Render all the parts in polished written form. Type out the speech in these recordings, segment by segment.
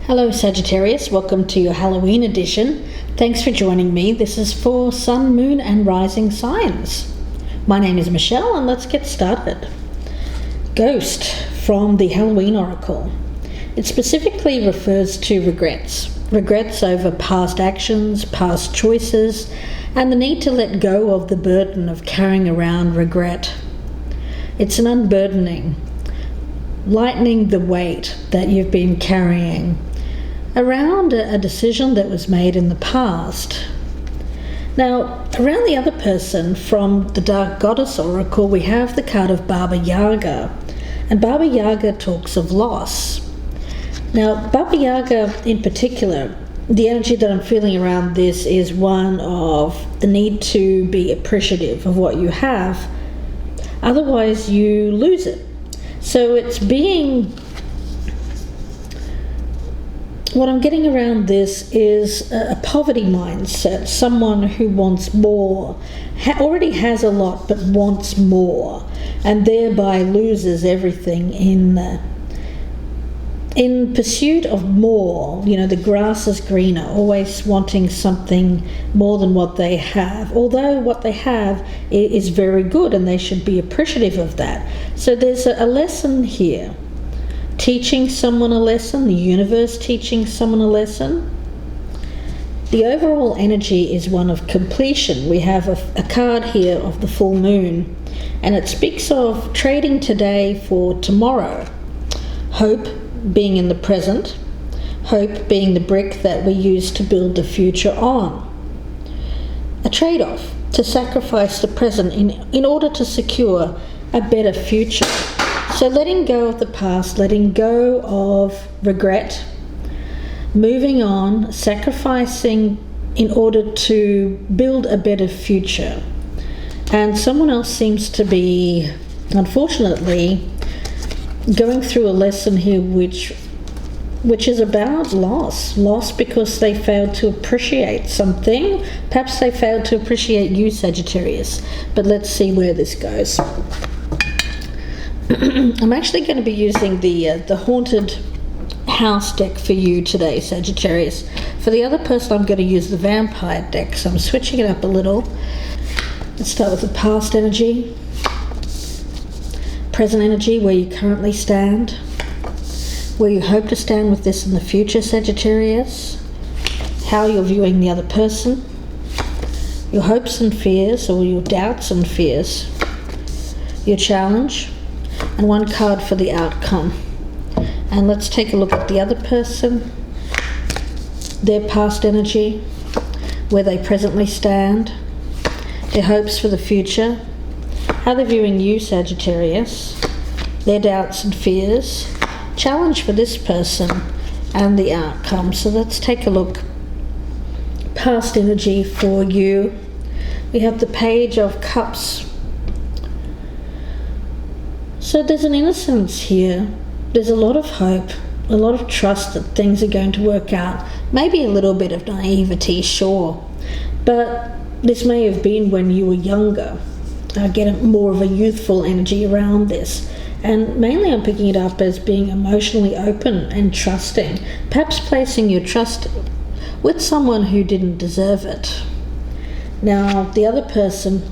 Hello Sagittarius, welcome to your Halloween edition. Thanks for joining me. This is for Sun, Moon and Rising signs. My name is Michelle and let's get started. Ghost from the Halloween Oracle. It specifically refers to regrets. Regrets over past actions, past choices, and the need to let go of the burden of carrying around regret. It's an unburdening, lightening the weight that you've been carrying around a decision that was made in the past. Now, around the other person from the Dark Goddess Oracle, we have the card of Baba Yaga. And Baba Yaga talks of loss. Now, Baba Yaga in particular, the energy that I'm feeling around this is one of the need to be appreciative of what you have. Otherwise, you lose it. So it's being... What I'm getting around this is a poverty mindset, someone who wants more, already has a lot but wants more, and thereby loses everything in pursuit of more. You know, the grass is greener, always wanting something more than what they have, although what they have is very good and they should be appreciative of that. So there's a lesson here. Teaching someone a lesson, the universe teaching someone a lesson. The overall energy is one of completion. We have a card here of the full moon, and it speaks of trading today for tomorrow. Hope being in the present, hope being the brick that we use to build the future on. A trade-off to sacrifice the present in order to secure a better future. So letting go of the past, letting go of regret, moving on, sacrificing in order to build a better future. And someone else seems to be, unfortunately, going through a lesson here which is about loss because they failed to appreciate something. Perhaps they failed to appreciate you, Sagittarius. But let's see where this goes. I'm actually going to be using the Haunted House deck for you today, Sagittarius. For the other person, I'm going to use the Vampire deck, so I'm switching it up a little. Let's start with the past energy, present energy, where you currently stand, where you hope to stand with this in the future, Sagittarius, how you're viewing the other person, your hopes and fears, or your doubts and fears, your challenge, and one card for the outcome. And let's take a look at the other person, their past energy, where they presently stand, their hopes for the future, how they're viewing you, Sagittarius, their doubts and fears, challenge for this person, and the outcome. So let's take a look. Past energy for you. We have the Page of Cups. So there's an innocence here. There's a lot of hope, a lot of trust that things are going to work out. Maybe a little bit of naivety, sure. But this may have been when you were younger. I get more of a youthful energy around this. And mainly I'm picking it up as being emotionally open and trusting. Perhaps placing your trust with someone who didn't deserve it. Now, the other person,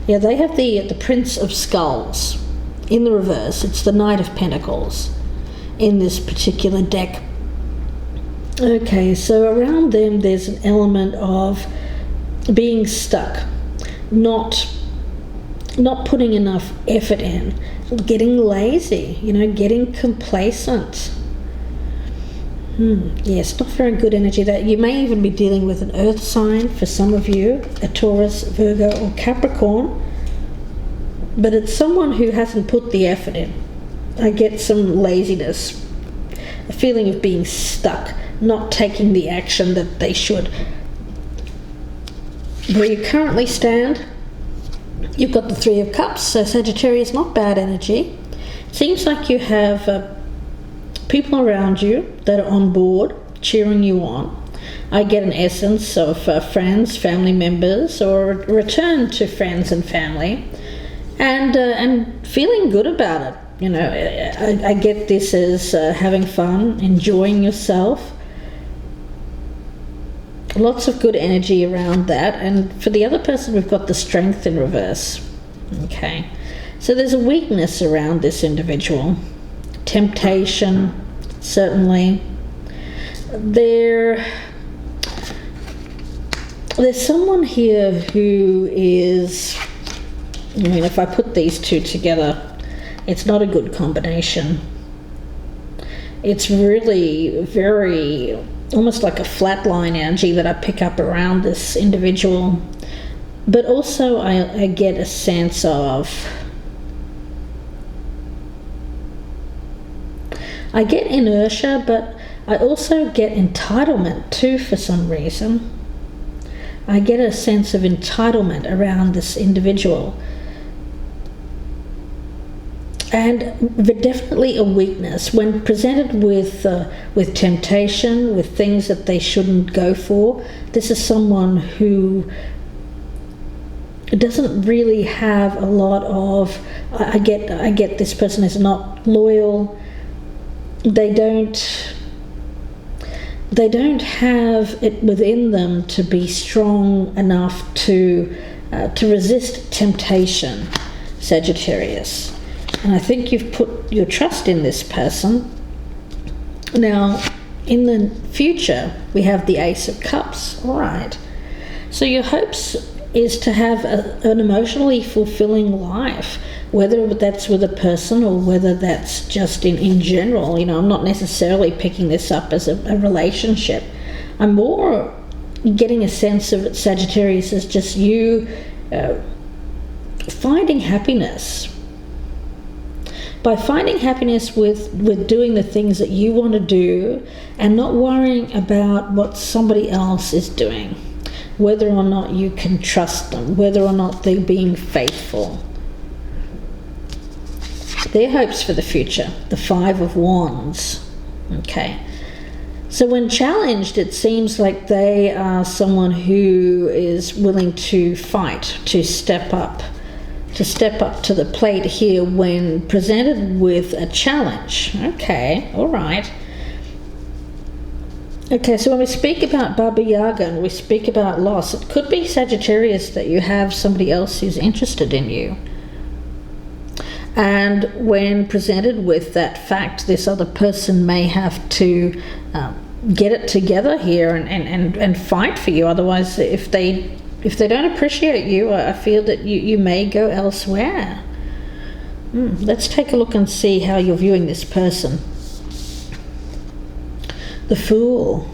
they have the Prince of Skulls. In the reverse, it's the Knight of Pentacles in this particular deck. Okay, so around them there's an element of being stuck, not putting enough effort in, getting lazy, getting complacent. Yes, not very good energy. That you may even be dealing with an earth sign for some of you, a Taurus, Virgo or Capricorn. But it's someone who hasn't put the effort in. I get some laziness, a feeling of being stuck, not taking the action that they should. Where you currently stand, you've got the Three of Cups, so Sagittarius, not bad energy. Seems like you have people around you that are on board, cheering you on. I get an essence of friends, family members, or a return to friends and family. And feeling good about it. I get this as having fun, enjoying yourself. Lots of good energy around that. And for the other person, we've got the Strength in reverse. Okay. So there's a weakness around this individual. Temptation, certainly. There's someone here who is, if I put these two together, it's not a good combination. It's really very, almost like a flatline energy that I pick up around this individual. But also I get a sense of, I get inertia, but I also get entitlement too for some reason. I get a sense of entitlement around this individual. And definitely a weakness. When presented with temptation, with things that they shouldn't go for, this is someone who doesn't really have a lot of, I get this person is not loyal. They don't have it within them to be strong enough to resist temptation, Sagittarius. And I think you've put your trust in this person. Now, in the future, we have the Ace of Cups. All right. So your hopes is to have an emotionally fulfilling life, whether that's with a person or whether that's just in general. I'm not necessarily picking this up as a relationship. I'm more getting a sense of it, Sagittarius, as just you finding happiness. By finding happiness with doing the things that you want to do and not worrying about what somebody else is doing, whether or not you can trust them, whether or not they're being faithful. Their hopes for the future, the Five of Wands. Okay. So when challenged, it seems like they are someone who is willing to fight, to step up to the plate here when presented with a challenge. Okay, all right. Okay, so when we speak about Baba Yaga and we speak about loss, it could be, Sagittarius, that you have somebody else who's interested in you. And when presented with that fact, this other person may have to get it together here and fight for you. Otherwise, if they don't appreciate you, I feel that you may go elsewhere. Let's take a look and see how you're viewing this person. The Fool.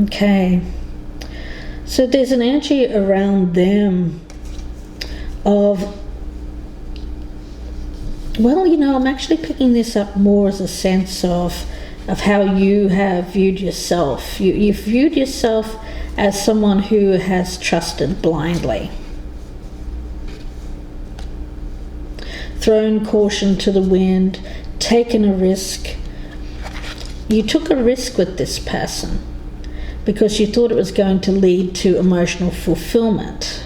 Okay. So there's an energy around them of, well, I'm actually picking this up more as a sense of how you have viewed yourself. You've viewed yourself as someone who has trusted blindly, thrown caution to the wind, taken a risk. You took a risk with this person because you thought it was going to lead to emotional fulfillment.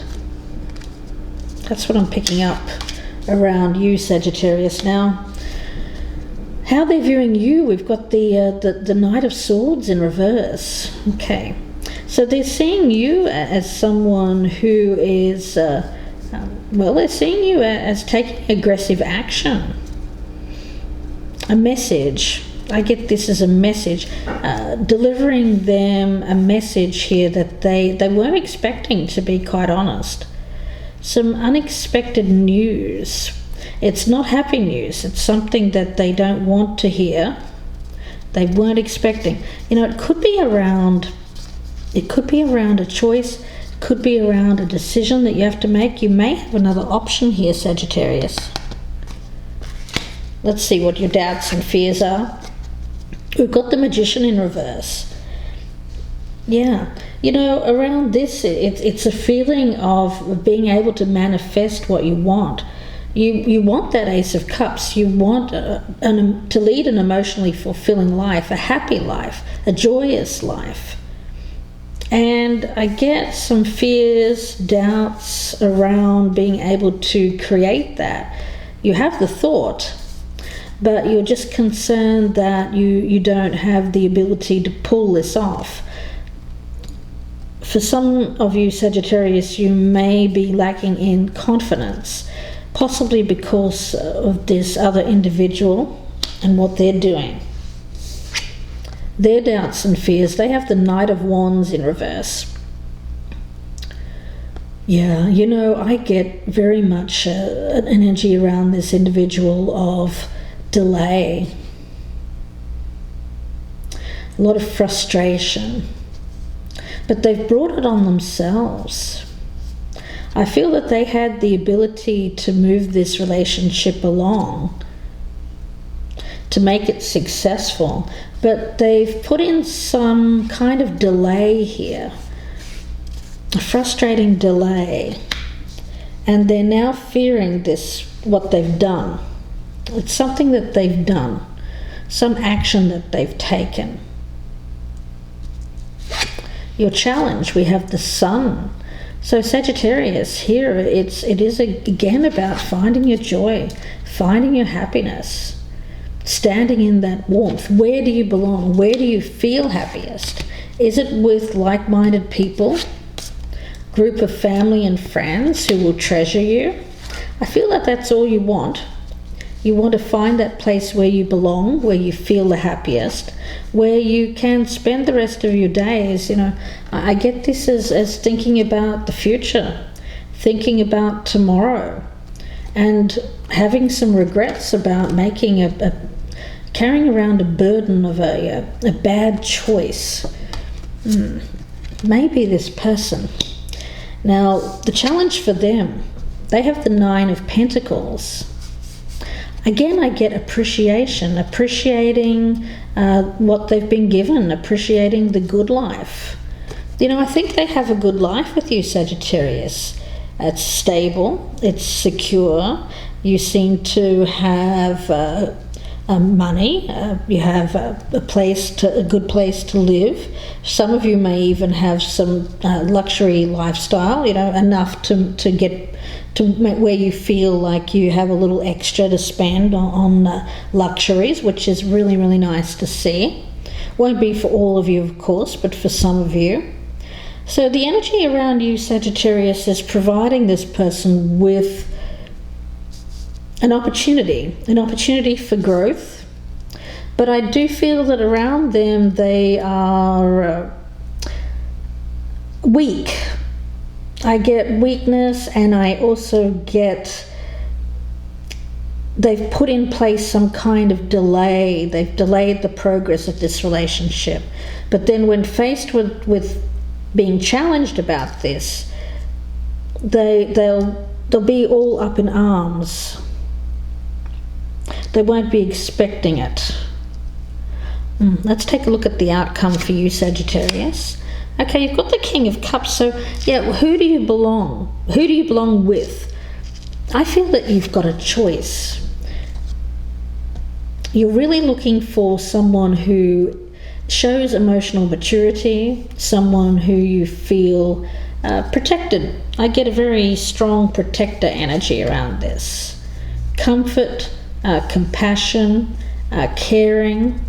That's what I'm picking up around you, Sagittarius. Now, how they're viewing you, we've got the Knight of Swords in reverse. Okay. So they're seeing you as someone who is, they're seeing you as taking aggressive action. A message. I get this as a message. Delivering them a message here that they weren't expecting, to be quite honest. Some unexpected news. It's not happy news. It's something that they don't want to hear. They weren't expecting. It could be around a choice, could be around a decision that you have to make. You may have another option here, Sagittarius. Let's see what your doubts and fears are. We've got the Magician in reverse. Yeah, around this, it's a feeling of being able to manifest what you want. You want that Ace of Cups. You want to lead an emotionally fulfilling life, a happy life, a joyous life. And I get some fears, doubts around being able to create that. You have the thought, but you're just concerned that you don't have the ability to pull this off. For some of you Sagittarius, you may be lacking in confidence, possibly because of this other individual and what they're doing. Their doubts and fears. They have the Knight of Wands in reverse. Yeah, I get very much an energy around this individual of delay, a lot of frustration, but they've brought it on themselves. I feel that they had the ability to move this relationship along, to make it successful, but they've put in some kind of delay here, a frustrating delay, and they're now fearing what they've done. It's something that they've done, some action that they've taken. Your challenge, we have the Sun. So Sagittarius, here it is again about finding your joy, finding your happiness, standing in that warmth. Where do you belong? Where do you feel happiest? Is it with like-minded people? Group of family and friends who will treasure you? I feel that that's all you want. You want to find that place where you belong, where you feel the happiest, where you can spend the rest of your days. I get this as thinking about the future, thinking about tomorrow, and having some regrets about making carrying around a burden of a bad choice. Maybe this person. Now, the challenge for them, they have the Nine of Pentacles. Again, I get appreciation, appreciating what they've been given, appreciating the good life. I think they have a good life with you, Sagittarius. It's stable, it's secure. You seem to have money. You have a good place to live. Some of you may even have some luxury lifestyle. Enough to get to where you feel like you have a little extra to spend on luxuries, which is really, really nice to see. Won't be for all of you, of course, but for some of you. So the energy around you, Sagittarius, is providing this person with an opportunity for growth. But I do feel that around them they are weak. I get weakness, and I also get they've put in place some kind of delay. They've delayed the progress of this relationship. But then when faced with being challenged about this, they'll be all up in arms. They won't be expecting it. Let's take a look at the outcome for you, Sagittarius. Okay, you've got the King of Cups. So, yeah, who do you belong? Who do you belong with? I feel that you've got a choice. You're really looking for someone who shows emotional maturity, someone who you feel protected. I get a very strong protector energy around this. Comfort, compassion, caring,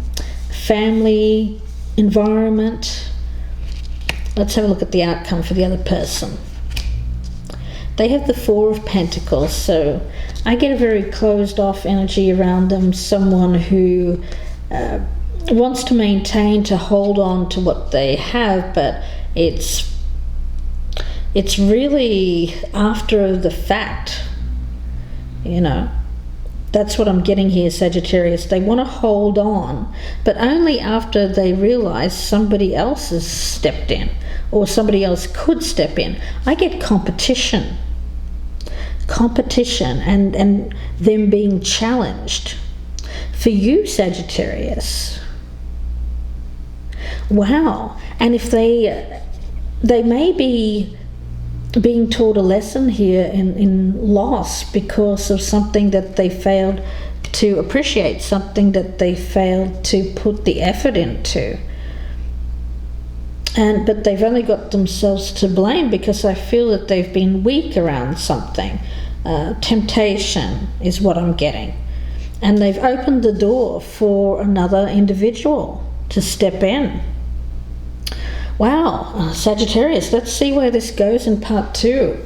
family, environment. Let's have a look at the outcome for the other person. They have the Four of Pentacles, so I get a very closed off energy around them, someone who wants to maintain, to hold on to what they have, but it's really after the fact, That's what I'm getting here, Sagittarius. They want to hold on, but only after they realize somebody else has stepped in, or somebody else could step in. I get competition and them being challenged. For you, Sagittarius, wow. And if they may be being taught a lesson here in loss because of something that they failed to appreciate, something that they failed to put the effort into. But they've only got themselves to blame because I feel that they've been weak around something. Temptation is what I'm getting. and they've opened the door for another individual to step in. Wow, Sagittarius, let's see where this goes in part 2.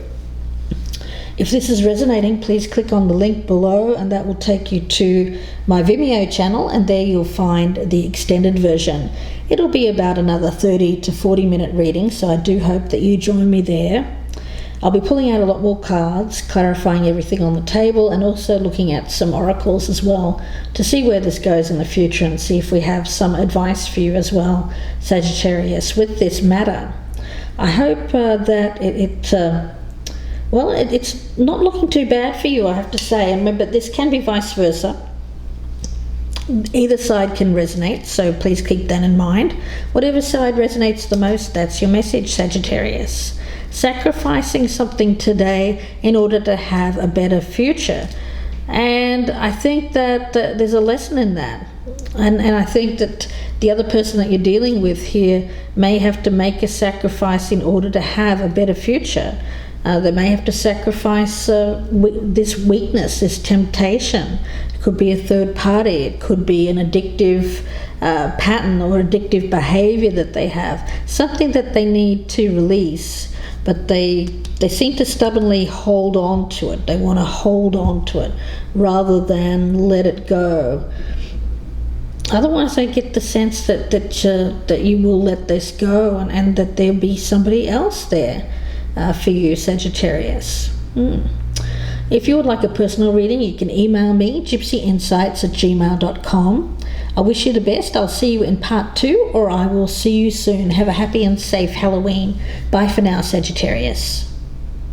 If this is resonating, please click on the link below and that will take you to my Vimeo channel, and there you'll find the extended version. It'll be about another 30 to 40 minute reading, so I do hope that you join me there. I'll be pulling out a lot more cards, clarifying everything on the table, and also looking at some oracles as well to see where this goes in the future and see if we have some advice for you as well, Sagittarius, with this matter. I hope that it's not looking too bad for you, I have to say. And remember, this can be vice versa. Either side can resonate, so please keep that in mind. Whatever side resonates the most, that's your message, Sagittarius. Sacrificing something today in order to have a better future. And I think that there's a lesson in that. And I think that the other person that you're dealing with here may have to make a sacrifice in order to have a better future. They may have to sacrifice this weakness, this temptation. It could be a third party. It could be an addictive pattern or addictive behavior that they have. Something that they need to release, but they seem to stubbornly hold on to it. They want to hold on to it rather than let it go. Otherwise, I get the sense that you will let this go and that there'll be somebody else there for you, Sagittarius. If you would like a personal reading, you can email me, gypsyinsights@gmail.com. I wish you the best. I'll see you in part 2, or I will see you soon. Have a happy and safe Halloween. Bye for now, Sagittarius.